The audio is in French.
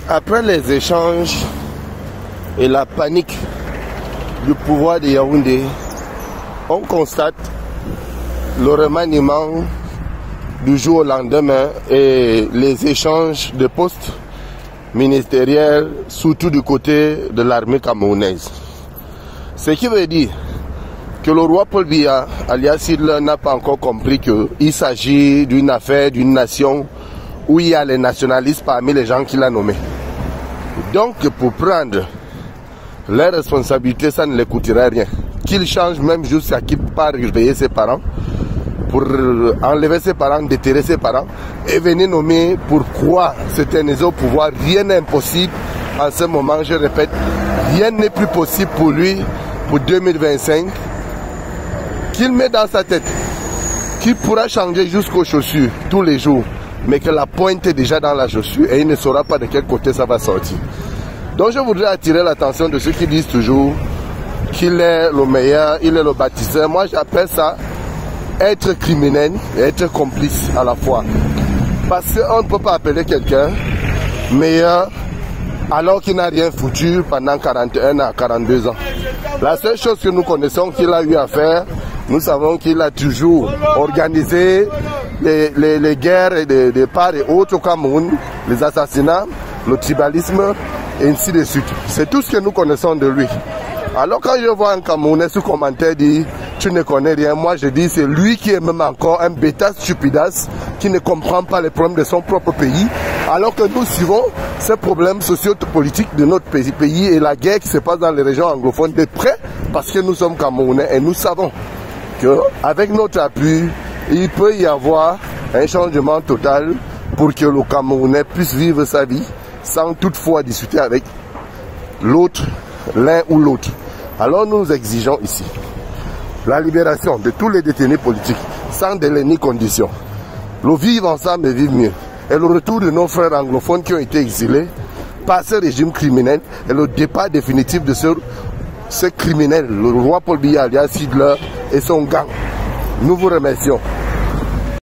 Après les échanges et la panique du pouvoir de Yaoundé, on constate le remaniement du jour au lendemain et les échanges de postes ministériels, surtout du côté de l'armée camerounaise. Ce qui veut dire que le roi Paul Biya, alias Hitler, n'a pas encore compris qu'il s'agit d'une affaire, d'une nation où il y a les nationalistes parmi les gens qu'il a nommés. Donc, pour prendre les responsabilités, ça ne les coûterait rien. Qu'il change même jusqu'à qu'il part réveiller ses parents, pour enlever ses parents, déterrer ses parents, et venir nommer pourquoi s'éterniser au pouvoir. Rien n'est impossible en ce moment, je répète, rien n'est plus possible pour lui pour 2025. Qu'il met dans sa tête qu'il pourra changer jusqu'aux chaussures tous les jours, mais que la pointe est déjà dans la chaussure et il ne saura pas de quel côté ça va sortir. Donc je voudrais attirer l'attention de ceux qui disent toujours qu'il est le meilleur, il est le bâtisseur. Moi j'appelle ça être criminel et être complice à la fois. Parce qu'on ne peut pas appeler quelqu'un meilleur alors qu'il n'a rien foutu pendant 41 à 42 ans. La seule chose que nous connaissons qu'il a eu à faire, nous savons qu'il a toujours organisé les guerres de part et autre au Cameroun, les assassinats, le tribalisme, et ainsi de suite. C'est tout ce que nous connaissons de lui. Alors quand je vois un Camerounais sous commentaire dire « tu ne connais rien », moi je dis c'est lui qui est même encore un bêta stupidas qui ne comprend pas les problèmes de son propre pays, alors que nous suivons ces problèmes socio-politiques de notre pays et la guerre qui se passe dans les régions anglophones de près, parce que nous sommes Camerounais et nous savons qu'avec notre appui, il peut y avoir un changement total pour que le Camerounais puisse vivre sa vie sans toutefois discuter avec l'autre, l'un ou l'autre. Alors nous exigeons ici la libération de tous les détenus politiques sans délai ni condition. Le vivre ensemble et vivre mieux. Et le retour de nos frères anglophones qui ont été exilés par ce régime criminel et le départ définitif de ce criminel, le roi Paul Biya alias Hitler et son gang. Nous vous remercions.